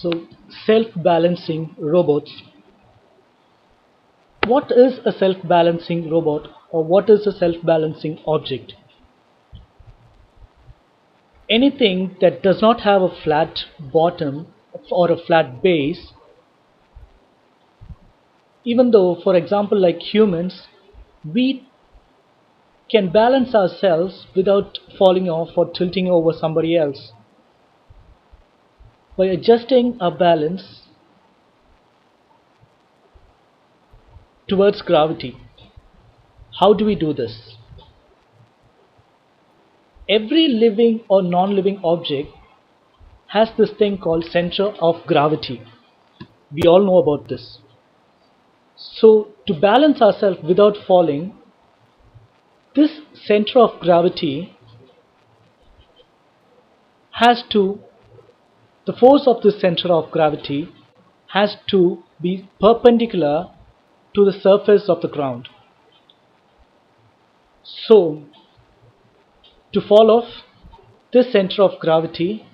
So, self-balancing robots. What is a self-balancing robot, or what is a self-balancing object? Anything that does not have a flat bottom or a flat base, even though, for example, like humans, we can balance ourselves without falling off or tilting over somebody else. By adjusting our balance towards gravity. How do we do this? Every living or non-living object has this thing called center of gravity. We all know about this. So to balance ourselves without falling, this center of gravity has to, the force of this center of gravity has to be perpendicular to the surface of the ground. So to fall off, this center of gravity,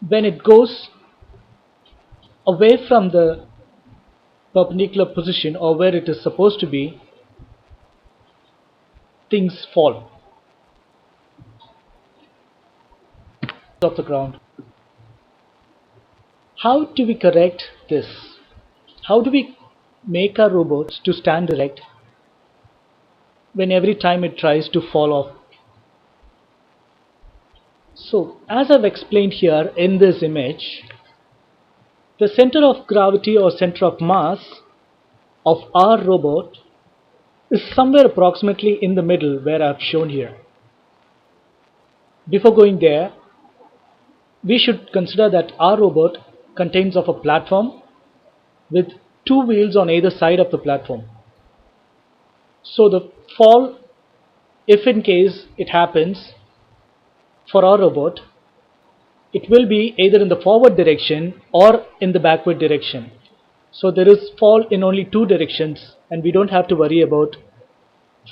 when it goes away from the perpendicular position or where it is supposed to be, things fall off the ground. How do we correct this? How do we make our robots to stand erect when every time it tries to fall off? So, as I've explained here in this image, the center of gravity or center of mass of our robot is somewhere approximately in the middle where I've shown here. Before going there, we should consider that our robot contains of a platform with two wheels on either side of the platform. So the fall, if in case it happens for our robot, it will be either in the forward direction or in the backward direction. So there is fall in only two directions, and we don't have to worry about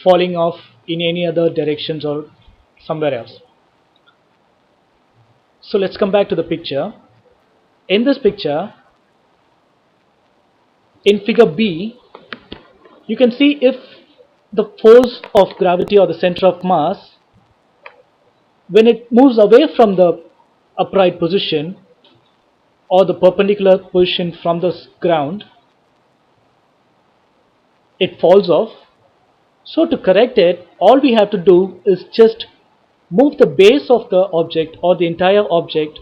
falling off in any other directions or somewhere else. So let's come back to the picture. In this picture, in figure B, you can see if the force of gravity or the center of mass, when it moves away from the upright position or the perpendicular position from the ground, it falls off. So to correct it, all we have to do is just move the base of the object or the entire object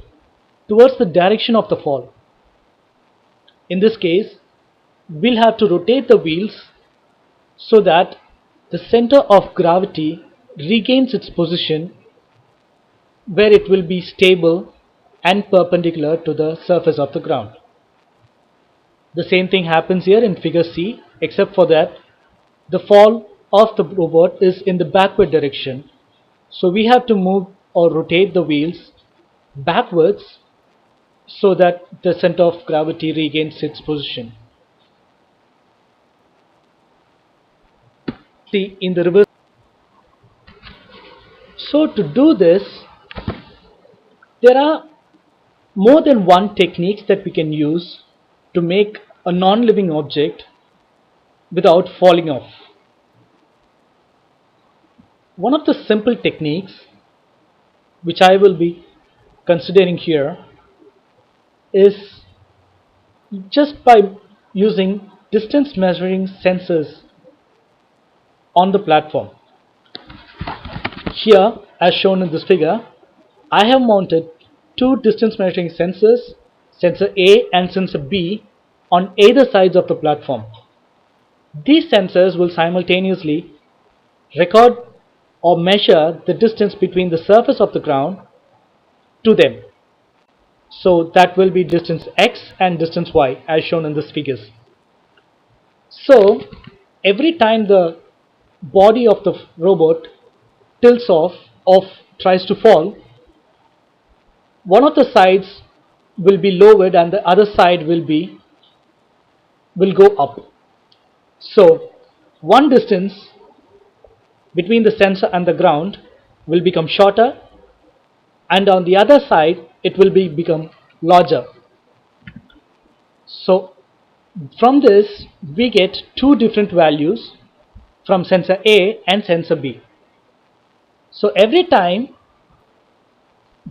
towards the direction of the fall. In this case, we'll have to rotate the wheels so that the center of gravity regains its position where it will be stable and perpendicular to the surface of the ground. The same thing happens here in figure C, except for that the fall of the robot is in the backward direction. So we have to move or rotate the wheels backwards so that the center of gravity regains its position. See, in the reverse. So to do this, there are more than one techniques that we can use to make a non-living object without falling off. One of the simple techniques which I will be considering here is just by using distance measuring sensors on the platform. Here, as shown in this figure, I have mounted two distance measuring sensors, sensor A and sensor B, on either sides of the platform. These sensors will simultaneously record or measure the distance between the surface of the ground to them. So that will be distance x and distance y as shown in these figures. So every time the body of the robot tilts off or tries to fall, one of the sides will be lowered and the other side will go up. So one distance between the sensor and the ground will become shorter, and on the other side it will become larger. So from this we get two different values from sensor A and sensor B. So every time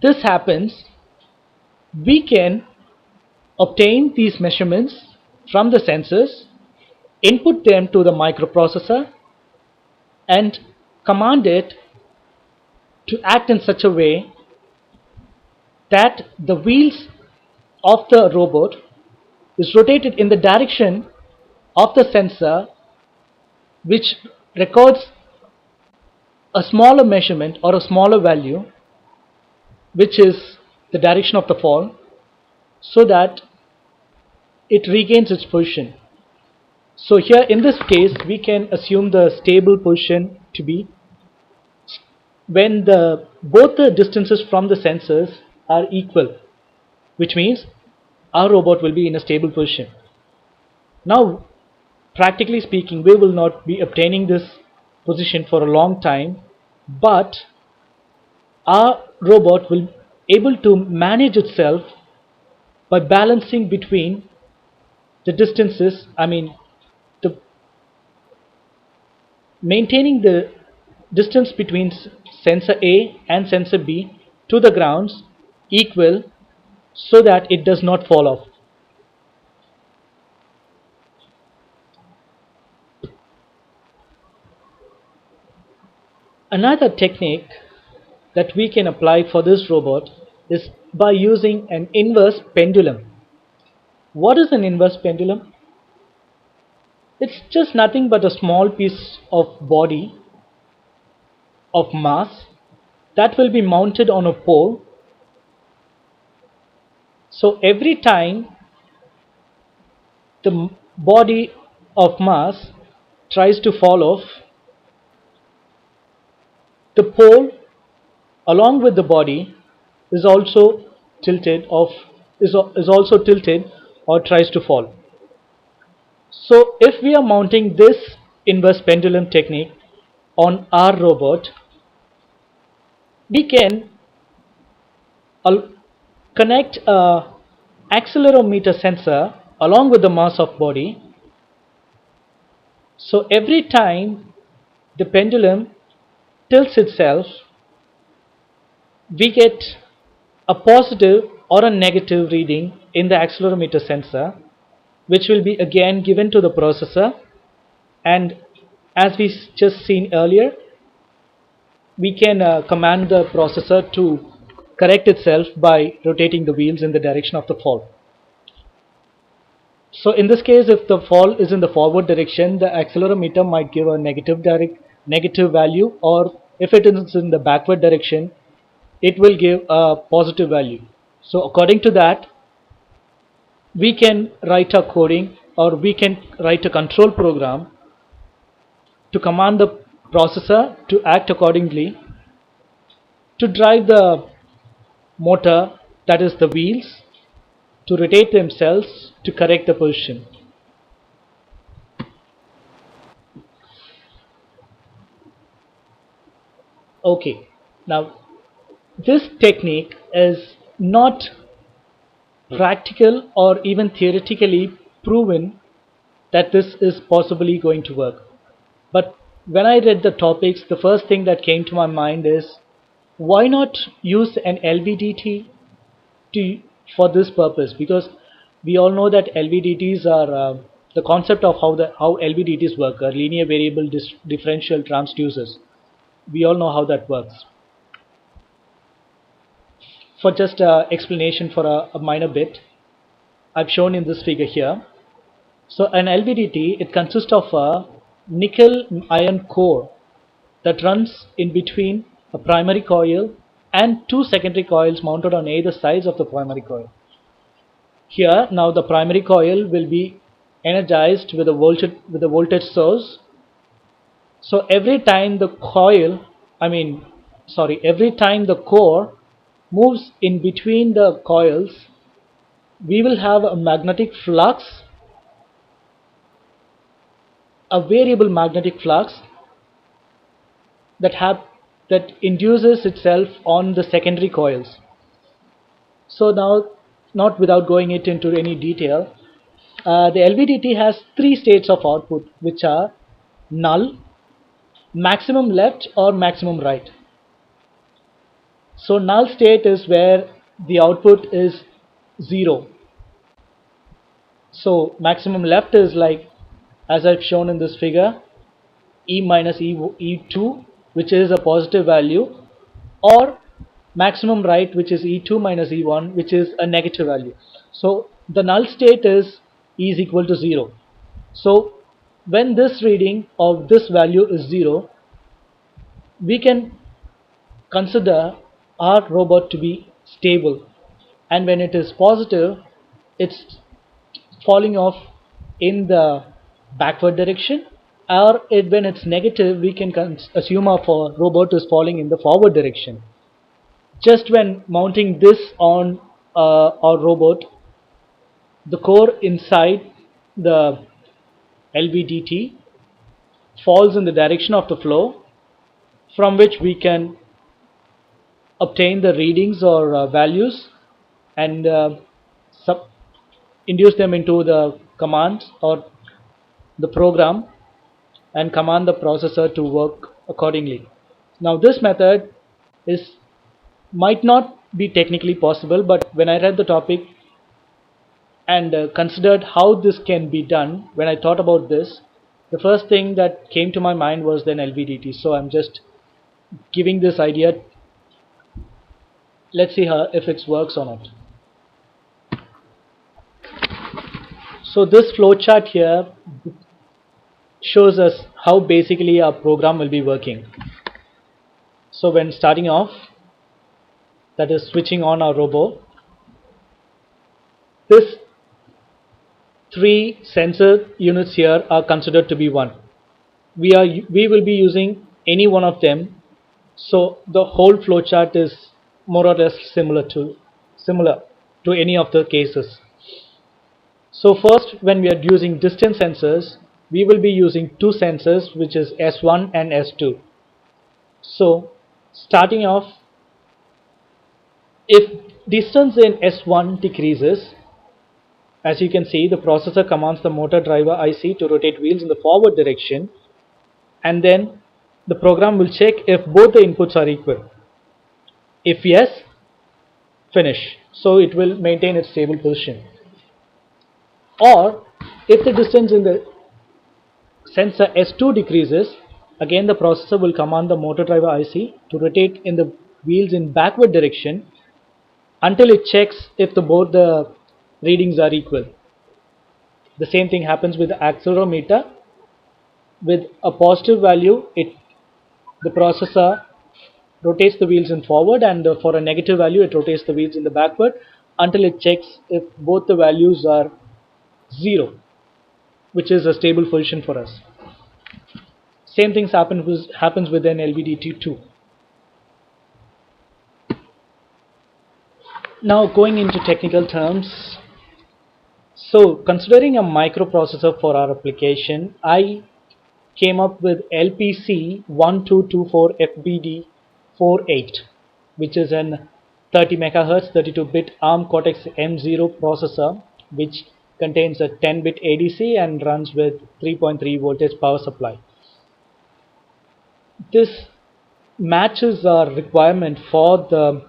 this happens, we can obtain these measurements from the sensors, input them to the microprocessor, and command it to act in such a way that the wheels of the robot is rotated in the direction of the sensor, which records a smaller measurement or a smaller value, which is the direction of the fall, so that it regains its position. So here in this case we can assume the stable position to be when both the distances from the sensors are equal, which means our robot will be in a stable position. Now, practically speaking, we will not be obtaining this position for a long time, but our robot will able to manage itself by balancing between the distances, the maintaining the distance between sensor A and sensor B to the grounds equal, so that it does not fall off. Another technique that we can apply for this robot is by using an inverse pendulum. What is an inverse pendulum? It's just nothing but a small piece of body of mass that will be mounted on a pole. So every time the body of mass tries to fall off, the pole along with the body is also tilted off, is also tilted or tries to fall. So if we are mounting this inverse pendulum technique on our robot, we can connect a accelerometer sensor along with the mass of body. So every time the pendulum tilts itself, we get a positive or a negative reading in the accelerometer sensor, which will be again given to the processor, and as we just seen earlier, we can command the processor to correct itself by rotating the wheels in the direction of the fall. So in this case, if the fall is in the forward direction, the accelerometer might give a negative value, or if it is in the backward direction, it will give a positive value. So according to that, we can write a coding, or we can write a control program to command the processor to act accordingly, to drive the motor, that is the wheels, to rotate themselves to correct the position. Okay, now this technique is not practical or even theoretically proven that this is possibly going to work. But when I read the topics, the first thing that came to my mind is, why not use an LVDT for this purpose? Because we all know that LVDTs are the concept of how LVDTs work, are linear variable differential transducers. We all know how that works. For just explanation for a minor bit, I've shown in this figure here. So an LVDT, it consists of a nickel iron core that runs in between a primary coil and two secondary coils mounted on either sides of the primary coil. Here now the primary coil will be energized with a voltage source. So every time the every time the core moves in between the coils, we will have a magnetic flux, a variable magnetic flux that induces itself on the secondary coils. So now not without going it into any detail, the LVDT has three states of output, which are null, maximum left, or maximum right. So null state is where the output is 0. So maximum left is like, as I've shown in this figure, E minus E2, which is a positive value, or maximum right, which is E2 minus E1, which is a negative value. So the null state is E is equal to 0. So when this reading of this value is 0, we can consider our robot to be stable, and when it is positive, it's falling off in the backward direction, or when it's negative, we can assume our robot is falling in the forward direction. Just when mounting this on our robot, the core inside the LVDT falls in the direction of the flow, from which we can obtain the readings or values and induce them into the commands or the program, and command the processor to work accordingly. Now this method is might not be technically possible, but when I read the topic and considered how this can be done, when I thought about this, the first thing that came to my mind was then LVDT. So I'm just giving this idea. Let's see if it works or not. So this flowchart here shows us how basically our program will be working. So when starting off, that is switching on our robot, this three sensor units here are considered to be one. We will be using any one of them, so the whole flowchart is more or less similar to any of the cases. So first, when we are using distance sensors, we will be using two sensors, which is S1 and S2. So starting off, if distance in S1 decreases, as you can see, the processor commands the motor driver IC to rotate wheels in the forward direction, and then the program will check if both the inputs are equal. If yes, finish. So it will maintain its stable position. Or if the distance in the sensor S2 decreases, again the processor will command the motor driver IC to rotate in the wheels in backward direction until it checks if both the readings are equal. The same thing happens with the accelerometer. With a positive value, the processor rotates the wheels in forward, and for a negative value it rotates the wheels in the backward until it checks if both the values are 0, which is a stable position for us. Same things happens with an LVDT2. Now going into technical terms, so considering a microprocessor for our application, I came up with LPC1224FBD48, which is an 30 MHz 32-bit ARM Cortex M0 processor, which contains a 10-bit ADC and runs with 3.3 voltage power supply. This matches our requirement for the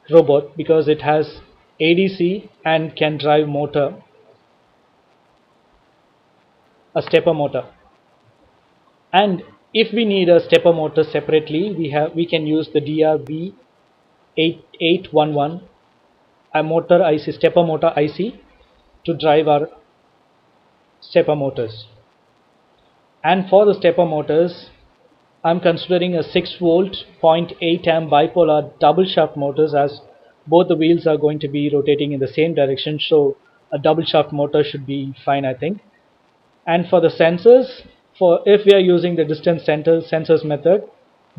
robot because it has ADC and can drive a stepper motor. And if we need a stepper motor separately, we can use the DRB8811, a stepper motor IC, to drive our stepper motors. And for the stepper motors, I'm considering a 6 volt 0.8 amp bipolar double shaft motors, as both the wheels are going to be rotating in the same direction, so a double shaft motor should be fine, I think. And for the sensors, if we are using the distance sensors method,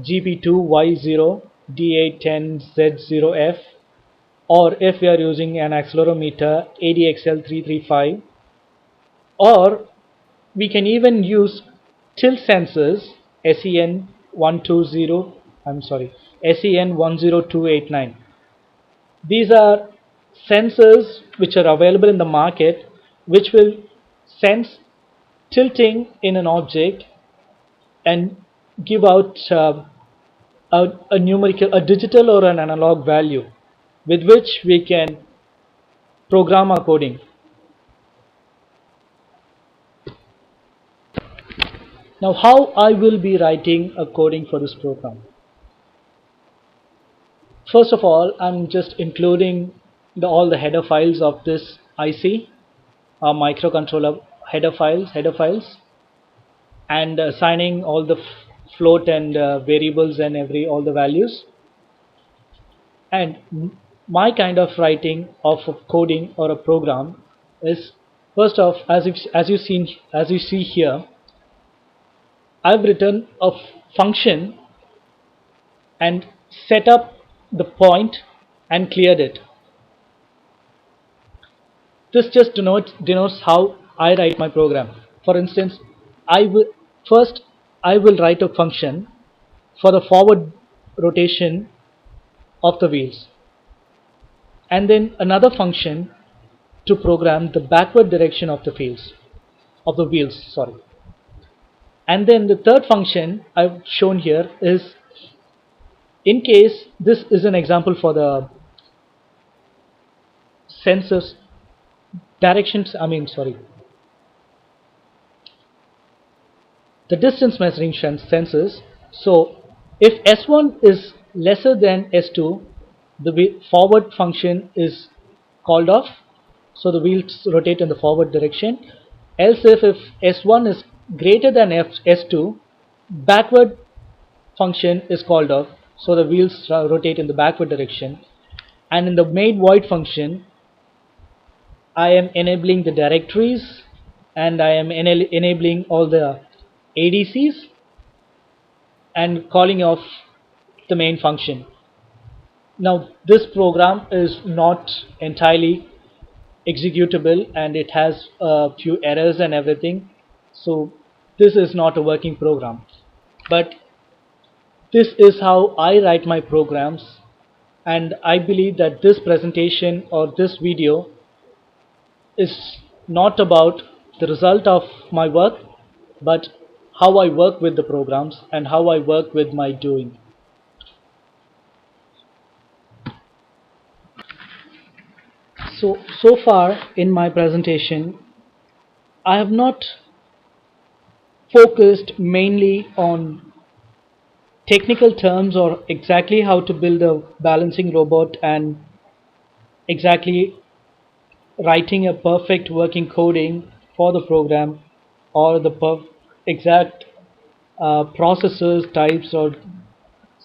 GP2Y0 D810Z0F, or if we are using an accelerometer ADXL335, or we can even use tilt sensors SEN10289. These are sensors which are available in the market, which will sense tilting in an object and give out a numerical, a digital or an analog value with which we can program our coding. Now, how I will be writing a coding for this program? First of all, I'm just including all the header files of this IC, microcontroller header files, and assigning all the float and variables and all the values. And my kind of writing of a coding or a program is, first off, as you see here, I've written a function and set up the point and cleared it. This just denotes how I write my program. For instance, I will first I will write a function for the forward rotation of the wheels, and then another function to program the backward direction of the wheels, sorry. And then the third function I've shown here is, in case this is an example for the sensors directions, the distance measuring sensors. So if S1 is lesser than S2, the forward function is called off, so the wheels rotate in the forward direction. Else if S1 is greater than S2, backward function is called off, so the wheels rotate in the backward direction. And in the main void function, I am enabling the directories, and I am enabling all the ADCs and calling off the main function. Now this program is not entirely executable and it has a few errors and everything, so this is not a working program. But this is how I write my programs, and I believe that this presentation or this video is not about the result of my work, but how I work with the programs and how I work with my doing. So far in my presentation, I have not focused mainly on technical terms or exactly how to build a balancing robot and exactly writing a perfect working coding for the program, or the exact processors types or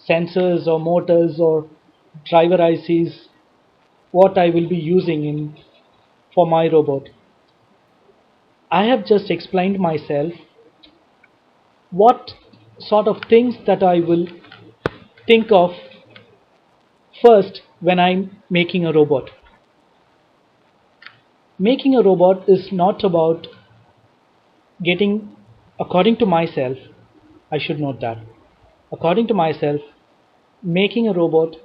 sensors or motors or driver ICs what I will be using in for my robot. I have just explained myself what sort of things that I will think of first when I'm making a robot. Making a robot is not about getting, according to myself, I should note that, according to myself, making a robot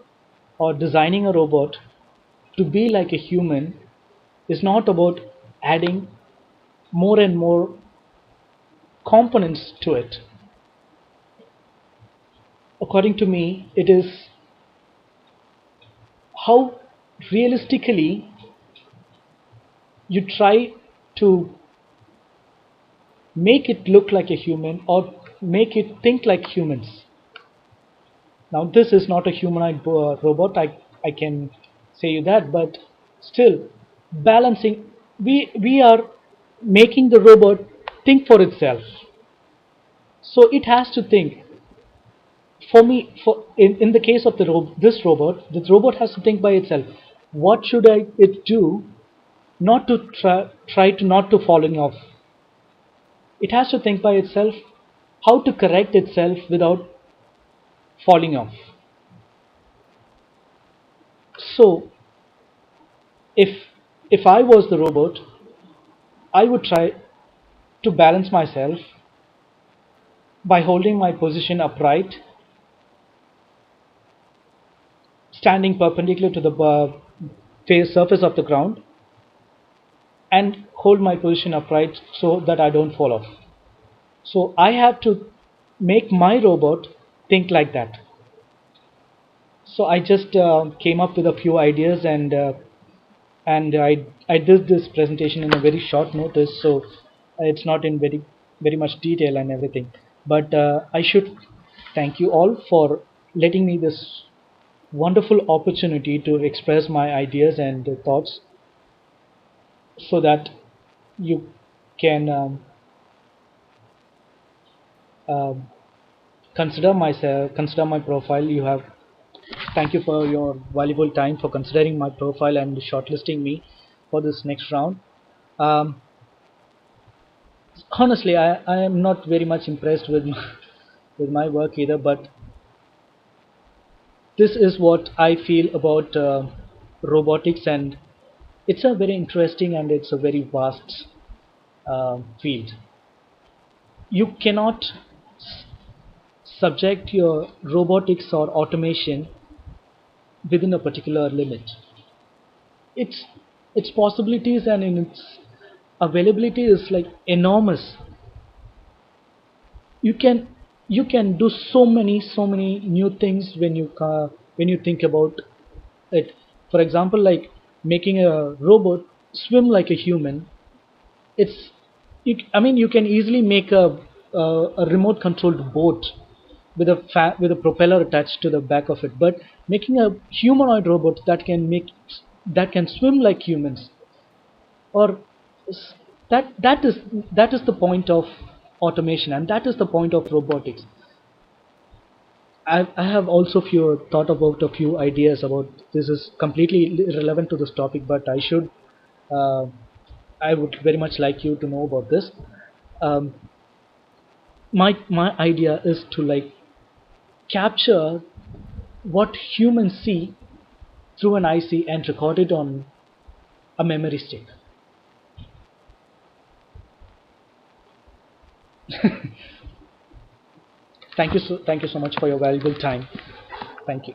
or designing a robot to be like a human is not about adding more and more components to it. According to me, it is how realistically you try to make it look like a human or make it think like humans. Now, this is not a humanoid robot, I can say you that, but still, balancing, we are making the robot think for itself. So it has to think. For me, in the case of this robot has to think by itself. What should it do not to try to not to falling off? It has to think by itself how to correct itself without falling off. So if I was the robot, I would try to balance myself by holding my position upright, standing perpendicular to the face surface of the ground and hold my position upright so that I don't fall off. So I have to make my robot think like that. So I just came up with a few ideas, and I did this presentation in a very short notice, so it's not in very much detail and everything. But I should thank you all for letting me this wonderful opportunity to express my ideas and thoughts, so that you can um, consider my profile. You have Thank you for your valuable time for considering my profile and shortlisting me for this next round. Um, Honestly, I am not very much impressed with with my work either, but this is what I feel about robotics, and it's a very interesting and it's a very vast field. You cannot subject your robotics or automation within a particular limit. Its its possibilities and in its availability is like enormous. You can do so many new things when you think about it. For example, like making a robot swim like a human. It's I mean, you can easily make a remote controlled boat with with a propeller attached to the back of it. But making a humanoid robot that can swim like humans, or s- that is the point of automation, and that is the point of robotics. I have also few thought about a few ideas about this. Is completely irrelevant to this topic, but uh, I would very much like you to know about this. um, my idea is to like capture what humans see through an IC and record it on a memory stick. Thank you so much for your valuable time. Thank you.